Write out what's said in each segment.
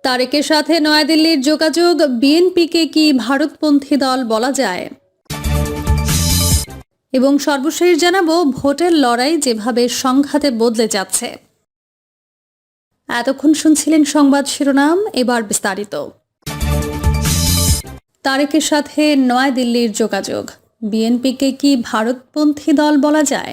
তারেকের সাথে নয়াদিল্লির যোগাযোগ, বিএনপিকে কি ভারতপন্থী দল বলা যায়? এবং সর্বশেষ জানাবো ভোটের লড়াই যেভাবে সংঘাতে বদলে যাচ্ছে। এতক্ষণ শুনছিলেন সংবাদ শিরোনাম, এবার বিস্তারিত। তারেকের সাথে নয়াদিল্লির যোগাযোগ, বিএনপিকে কি ভারতপন্থী দল বলা যায়?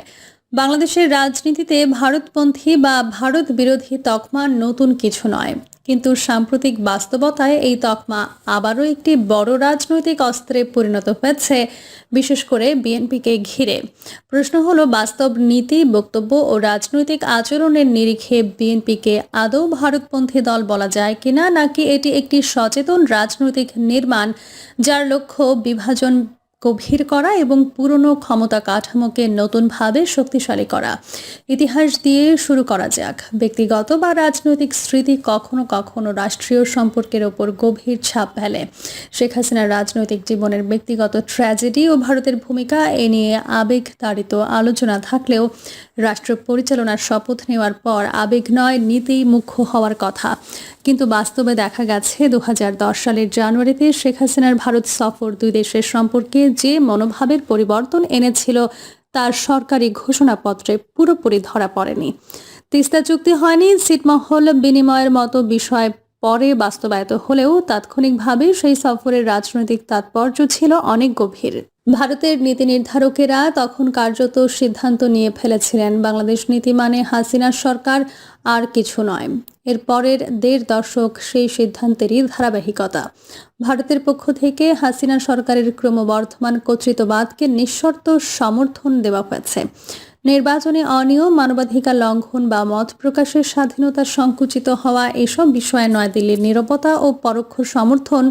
বাংলাদেশের রাজনীতিতে ভারতপন্থী বা ভারত বিরোধী তকমা নতুন কিছু নয়, কিন্তু সাম্প্রতিক বাস্তবতায় এই তকমা আবারও একটি বড় রাজনৈতিক অস্ত্রে পরিণত হয়েছে, বিশেষ করে বিএনপিকে ঘিরে। প্রশ্ন হলো, বাস্তব নীতি, বক্তব্য ও রাজনৈতিক আচরণের নিরিখে বিএনপিকে আদৌ ভারতপন্থী দল বলা যায় কিনা, নাকি এটি একটি সচেতন রাজনৈতিক নির্মাণ যার লক্ষ্য বিভাজন গভীর করা এবং পুরনো ক্ষমতা কাঠামোকে নতুনভাবে শক্তিশালী করা। ইতিহাস দিয়ে শুরু করা যাক। ব্যক্তিগত বা রাজনৈতিক স্মৃতি কখনো কখনো রাষ্ট্রীয় সম্পর্কের ওপর গভীর ছাপ ফেলে। শেখ হাসিনার রাজনৈতিক জীবনের ব্যক্তিগত ট্র্যাজেডি ও ভারতের ভূমিকা এ নিয়ে আবেগ তাড়িত আলোচনা থাকলেও রাষ্ট্র পরিচালনার শপথ নেওয়ার পর আবেগ নয়, নীতি মুখ্য হওয়ার কথা। কিন্তু বাস্তবে দেখা গেছে 2010 সালের জানুয়ারিতে শেখ হাসিনার ভারত সফর দুই দেশের সম্পর্কে যে মনোভাবের পরিবর্তন এনেছিল তার সরকারি ঘোষণাপত্রে পুরোপুরি ধরা পড়েনি। তিস্তা চুক্তি হয়নি, ছিটমহল বিনিময়ের মতো বিষয় পরে বাস্তবায়িত হলেও তাৎক্ষণিকভাবে সেই সফরের রাজনৈতিক তাৎপর্য ছিল অনেক গভীর। ভারতের নীতি নির্ধারকেরা তখন কার্যত সিদ্ধান্ত নিয়ে ফেলেছিলেন, বাংলাদেশ নীতি মানে হাসিনার সরকার, আর কিছু নয়। এর পরের 1.5 দশক সেই সিদ্ধান্তেরই ধারাবাহিকতা। ভারতের পক্ষ থেকে হাসিনা সরকারের ক্রমবর্ধমান কর্তৃত্ববাদকে নিঃশর্ত সমর্থন দেওয়া হয়েছে। নির্বাচনে অনিয়ম, মানবাধিকার লঙ্ঘন বা মত প্রকাশের স্বাধীনতা সংকুচিত হওয়া, এসব বিষয়ে নয়াদিল্লির নীরবতা ও পরোক্ষ সমর্থন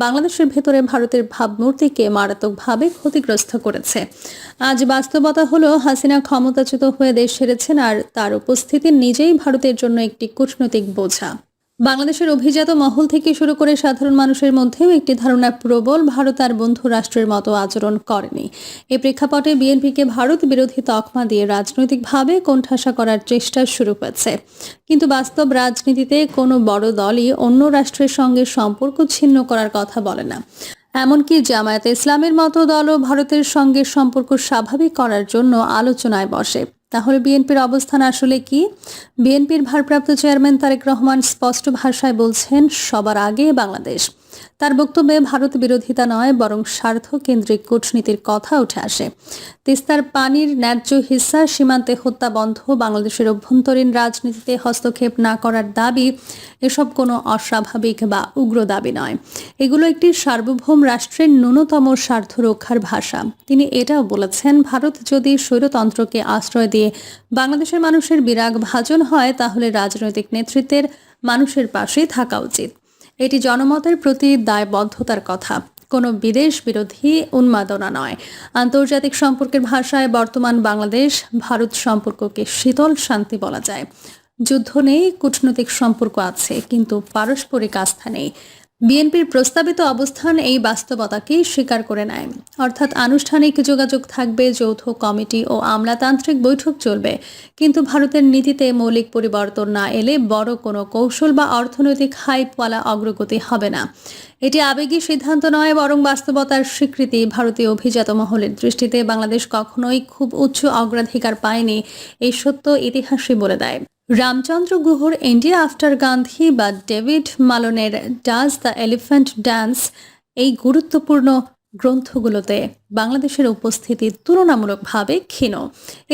বাংলাদেশের ভেতরে ভারতের ভাবমূর্তিকে মারাত্মকভাবে ক্ষতিগ্রস্ত করেছে। আজ বাস্তবতা হলো, হাসিনা ক্ষমতাচ্যুত হয়ে দেশ ছেড়েছেন, আর তার উপস্থিতি নিজেই ভারতের জন্য একটি কূটনৈতিক বোঝা। বাংলাদেশের অভিজাত মহল থেকে শুরু করে সাধারণ মানুষের মধ্যেও একটি ধারণা প্রবল, ভারত আর বন্ধু রাষ্ট্রের মতো আচরণ করেনি। এ প্রেক্ষাপটে বিএনপিকে ভারত বিরোধী তকমা দিয়ে রাজনৈতিকভাবে কোণঠাসা করার চেষ্টা শুরু হয়েছে। কিন্তু বাস্তব রাজনীতিতে কোনো বড় দলই অন্য রাষ্ট্রের সঙ্গে সম্পর্ক ছিন্ন করার কথা বলে না। এমনকি জামায়াতে ইসলামের মতো দলও ভারতের সঙ্গে সম্পর্ক স্বাভাবিক করার জন্য আলোচনায় বসে। তাহলে বিএনপির অবস্থান আসলে কি? বিএনপির ভারপ্রাপ্ত চেয়ারম্যান তারেক রহমান স্পষ্ট ভাষায় বলছেন, সবার আগে বাংলাদেশ। তার বক্তব্যে ভারত বিরোধিতা নয়, বরং স্বার্থ কেন্দ্রিক কূটনীতির কথা উঠে আসে। তিস্তার পানির ন্যায্য হিস্সা, সীমান্তে হত্যা বন্ধ, বাংলাদেশের অভ্যন্তরীণ রাজনীতিতে হস্তক্ষেপ না করার দাবি, এসব কোনো অস্বাভাবিক বা উগ্র দাবি নয়। এগুলো একটি সার্বভৌম রাষ্ট্রের ন্যূনতম স্বার্থ রক্ষার ভাষা। তিনি এটাও বলেছেন, ভারত যদি স্বৈরতন্ত্রকে আশ্রয় দিয়ে বাংলাদেশের মানুষের বিরাগ ভাজন হয়, তাহলে রাজনৈতিক নেতৃত্বের মানুষের পাশে থাকা উচিত। এটি জনমতের প্রতি দায়বদ্ধতার কথা, কোনো বিদেশ বিরোধী উন্মাদনা নয়। আন্তর্জাতিক সম্পর্কের ভাষায় বর্তমান বাংলাদেশ ভারত সম্পর্ককে শীতল শান্তি বলা যায়। যুদ্ধ নেই, কূটনৈতিক সম্পর্ক আছে, কিন্তু পারস্পরিক আস্থা নেই। বিএনপির প্রস্তাবিত অবস্থান এই বাস্তবতাকেই স্বীকার করে নেয়। অর্থাৎ আনুষ্ঠানিক যোগাযোগ থাকবে, যৌথ কমিটি ও আমলাতান্ত্রিক বৈঠক চলবে, কিন্তু ভারতের নীতিতে মৌলিক পরিবর্তন না এলে বড় কোনো কৌশল বা অর্থনৈতিক হাইপওয়ালা অগ্রগতি হবে না। এটি আবেগী সিদ্ধান্ত নয়, বরং বাস্তবতার স্বীকৃতি। ভারতীয় অভিজাত মহলের দৃষ্টিতে বাংলাদেশ কখনোই খুব উচ্চ অগ্রাধিকার পায়নি, এই সত্য ইতিহাসই বলে দেয়। রামচন্দ্র গুহর ইন্ডিয়া আফটার গান্ধী বা ডেভিড মালনের ডাজ দ্য এলিফ্যান্ট ড্যান্স, এই গুরুত্বপূর্ণ গ্রন্থগুলোতে বাংলাদেশের উপস্থিতি তুলনামূলকভাবে ক্ষীণ।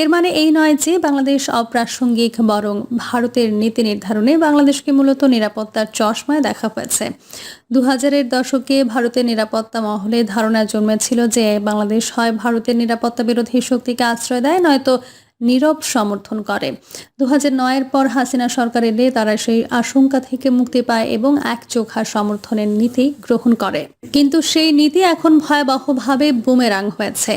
এর মানে এই নয় যে বাংলাদেশ অপ্রাসঙ্গিক, বরং ভারতের নীতি নির্ধারণে বাংলাদেশকে মূলত নিরাপত্তার চশমায় দেখা হয়েছে। 2000-এর দশকে ভারতের নিরাপত্তা মহলে ধারণা জন্মেছিল যে বাংলাদেশ হয় ভারতের নিরাপত্তা বিরোধী শক্তিকে আশ্রয় দেয়, নয়তো নীরব সমর্থন করে। 2009-এর পর হাসিনা সরকার এলে তারা সেই আশঙ্কা থেকে মুক্তি পায় এবং একচোখা সমর্থনের নীতি গ্রহণ করে। কিন্তু সেই নীতি এখন ভয়াবহভাবে বুমেরাং হয়েছে।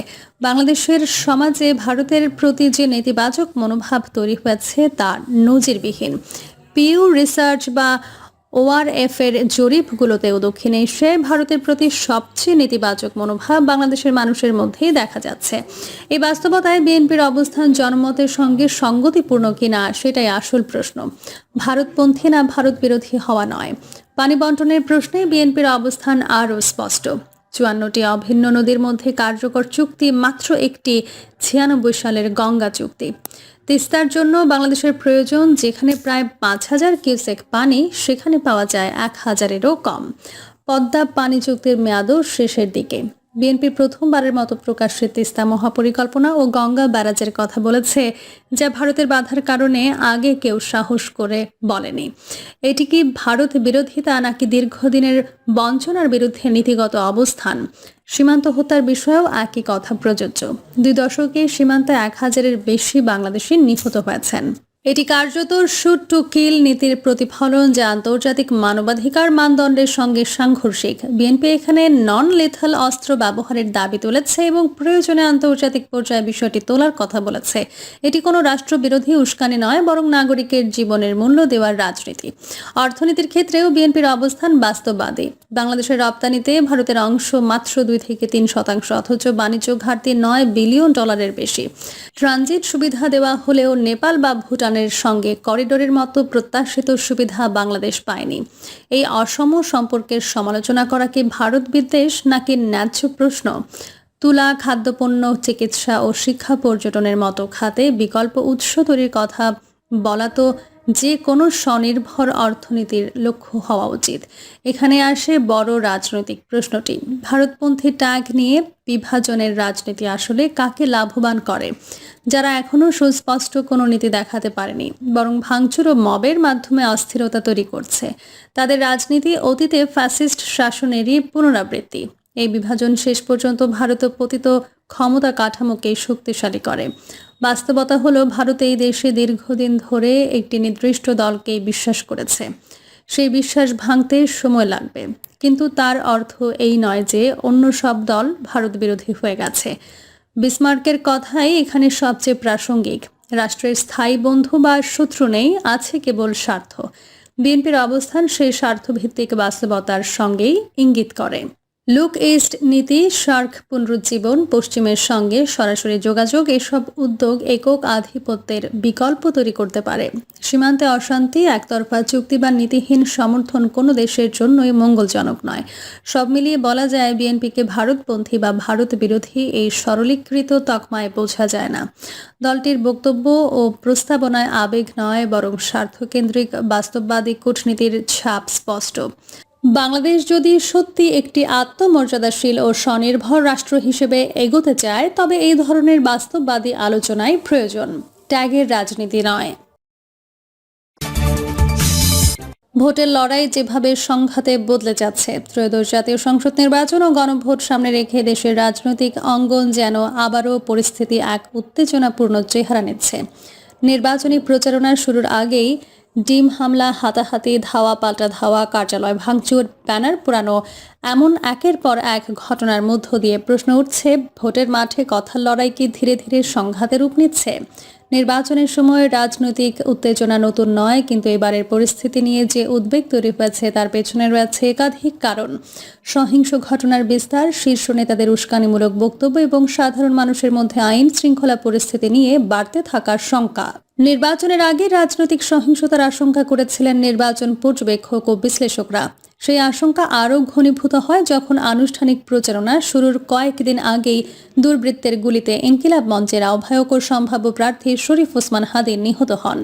বাংলাদেশের সমাজে ভারতের প্রতি যে নেতিবাচক মনোভাব তৈরি হয়েছে তা নজিরবিহীন। পিউ রিসার্চ বা ওআরএফ এর জরিপগুলোতেও দক্ষিণ এশিয়ায় ভারতের প্রতি সবচেয়ে নেতিবাচক মনোভাব বাংলাদেশের মানুষের মধ্যেই দেখা যাচ্ছে। এই বাস্তবতায় বিএনপির অবস্থান জনমতের সঙ্গে সঙ্গতিপূর্ণ কিনা সেটাই আসল প্রশ্ন। ভারতপন্থী না ভারত বিরোধী হওয়া নয়। পানি বন্টনের প্রশ্নে বিএনপির অবস্থান আরও স্পষ্ট। ৫৪টি অভিন্ন নদীর মধ্যে কার্যকর চুক্তি মাত্র একটি ৯৬ সালের গঙ্গা চুক্তি। তিস্তার জন্য বাংলাদেশের প্রয়োজন যেখানে প্রায় ৫,০০০ কিউসেক পানি, সেখানে পাওয়া যায় ১,০০০-এরও কম। পদ্মা পানি চুক্তির মেয়াদও শেষের দিকে। বিএনপি প্রথমবারের মতো প্রকাশ্যে তিস্তা মহাপরিকল্পনা ও গঙ্গা ব্যারাজের কথা বলেছে, যা ভারতের বাধার কারণে আগে কেউ সাহস করে বলেনি। এটি কি ভারত বিরোধিতা নাকি দীর্ঘদিনের বঞ্চনার বিরুদ্ধে নীতিগত অবস্থান? সীমান্ত হত্যার বিষয়েও একই কথা প্রযোজ্য। ২ দশকে সীমান্তে ১,০০০-এর বেশি বাংলাদেশি নিহত হয়েছেন। এটি কার্যত শুট টু কিল নীতির প্রতিফলন, যা আন্তর্জাতিক মানবাধিকার মানদণ্ডের সঙ্গে সাংঘর্ষিক। বিএনপি এখানে নন লেথাল অস্ত্র ব্যবহারের দাবি তুলেছে এবং প্রয়োজনে আন্তর্জাতিক পর্যায়ে বিষয়টি তোলার কথা বলেছে। এটি কোনো রাষ্ট্রবিরোধী উস্কানি নয়, বরং নাগরিকের জীবনের মূল্য দেওয়ার রাজনীতি। অর্থনীতির ক্ষেত্রেও বিএনপির অবস্থান বাস্তববাদী। বাংলাদেশের রপ্তানিতে ভারতের অংশ মাত্র ২-৩%, অথচ বাণিজ্য ঘাটতি $৯ বিলিয়ন বেশি। ট্রানজিট সুবিধা দেওয়া হলেও নেপাল বা ভুটানের সঙ্গে করিডোরের মতো প্রত্যাশিত সুবিধা বাংলাদেশ পায়নি। এই অসম সম্পর্কের সমালোচনা করা কি ভারত বিদ্বেষ নাকি ন্যায্য প্রশ্ন? তুলা, খাদ্যপণ্য, চিকিৎসা ও শিক্ষা, পর্যটনের মতো খাতে বিকল্প উৎস তৈরির কথা বলা তো যে কোনো স্বনির্ভর অর্থনীতির লক্ষ্য হওয়া উচিত। এখানে আসে বড় রাজনৈতিক প্রশ্নটি। ভারতপন্থী ট্যাগ নিয়ে বিভাজনের রাজনীতি আসলে কাকে লাভবান করে? যারা এখনও সুস্পষ্ট কোনো নীতি দেখাতে পারেনি, বরং ভাঙচুর ও মবের মাধ্যমে অস্থিরতা তৈরি করছে। তাদের রাজনীতি অতীতে ফ্যাসিস্ট শাসনেরই পুনরাবৃত্তি। এই বিভাজন শেষ পর্যন্ত ভারত পতিত ক্ষমতা কাঠামোকে শক্তিশালী করে। বাস্তবতা হলো, ভারত এই দেশে দীর্ঘদিন ধরে একটি নির্দিষ্ট দলকে বিশ্বাস করেছে। সেই বিশ্বাস ভাঙতে সময় লাগবে, কিন্তু তার অর্থ এই নয় যে অন্য সব দল ভারত বিরোধী হয়ে গেছে। বিসমার্কের কথাই এখানে সবচেয়ে প্রাসঙ্গিক। রাষ্ট্রের স্থায়ী বন্ধু বা শত্রু নেই, আছে কেবল স্বার্থ। বিএনপির অবস্থান সেই স্বার্থভিত্তিক বাস্তবতার সঙ্গেই ইঙ্গিত করে। লুক ইস্ট নীতি, সার্ক পুনরুজ্জীবন, পশ্চিমের সঙ্গে সরাসরি যোগাযোগ, এসব উদ্যোগ একক আধিপত্যের বিকল্প তৈরি করতে পারে। সীমান্তে অশান্তি, একতরফা চুক্তি বা নীতিহীন সমর্থন কোনো দেশের জন্যই মঙ্গলজনক নয়। সব মিলিয়ে বলা যায়, বিএনপিকে ভারতপন্থী বা ভারত বিরোধী এই সরলীকৃত তকমায় বোঝা যায় না। দলটির বক্তব্য ও প্রস্তাবনায় আবেগ নয়, বরং স্বার্থকেন্দ্রিক বাস্তববাদী কূটনীতির ছাপ স্পষ্ট। বাংলাদেশ যদি সত্যি একটি আত্মমর্যাদাশীল ও স্বনির্ভর রাষ্ট্র হিসেবে এগোতে চায়, তবে এই ধরনের বাস্তববাদী আলোচনাই প্রয়োজন, ট্যাগের রাজনীতি নয়। ভোটের লড়াই যেভাবে সংঘাতে বদলে যাচ্ছে, ত্রয়োদশ জাতীয় সংসদ নির্বাচন ও গণভোট সামনে রেখে দেশের রাজনৈতিক অঙ্গন যেন আবারও পরিস্থিতি এক উত্তেজনাপূর্ণ চেহারা নিচ্ছে। নির্বাচনী প্রচারণার শুরুর আগেই ডিম হামলা, হাতাহাতি, ধাওয়া পাল্টা ধাওয়া, কার্যালয় ভাঙচুর, ব্যানার পোড়ানো, এমন একের পর এক ঘটনার মধ্য দিয়ে প্রশ্ন উঠছে, ভোটের মাঠে কথার লড়াই কি ধীরে ধীরে সংঘাতে রূপ নিচ্ছে? নির্বাচনের সময় রাজনৈতিক উত্তেজনা নতুন নয়, কিন্তু এবারের পরিস্থিতি নিয়ে যে উদ্বেগ তৈরি হয়েছে তার পেছনে রয়েছে একাধিক কারণ। সহিংস ঘটনার বিস্তার, শীর্ষ নেতাদের উস্কানিমূলক বক্তব্য এবং সাধারণ মানুষের মধ্যে আইন শৃঙ্খলা পরিস্থিতি নিয়ে বাড়তে থাকার শঙ্কা। নির্বাচনের আগে রাজনৈতিক সহিংসতার আশঙ্কা করেছিলেন নির্বাচন পর্যবেক্ষক ও বিশ্লেষকরা। সেই আশঙ্কা আরও ঘনীভূত হয় যখন আনুষ্ঠানিক প্রচারণা শুরুর কয়েকদিন আগেই দুর্বৃত্তের গুলিতে ইনকিলাব মঞ্চের আহ্বায়ক ও সম্ভাব্য প্রার্থী শরীফ ওসমান হাদি নিহত হন।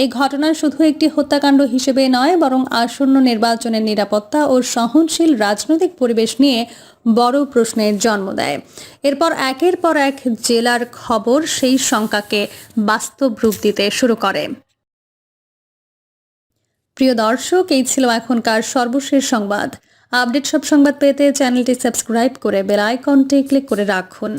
এই ঘটনা শুধু একটি হত্যাকাণ্ড হিসেবে নয়, বরং আসন্ন নির্বাচনের নিরাপত্তা ও সহনশীল রাজনৈতিক পরিবেশ নিয়ে বড় প্রশ্নের জন্ম দেয়। এরপর একের পর এক জেলার খবর সেই শঙ্কাকে বাস্তব রূপ দিতে শুরু করে। প্রিয় দর্শক, এই ছিল এখনকার সর্বশেষ সংবাদ। আপডেট সব সংবাদ পেতে চ্যানেলটি সাবস্ক্রাইব করে বেল আইকনটি ক্লিক করে রাখুন।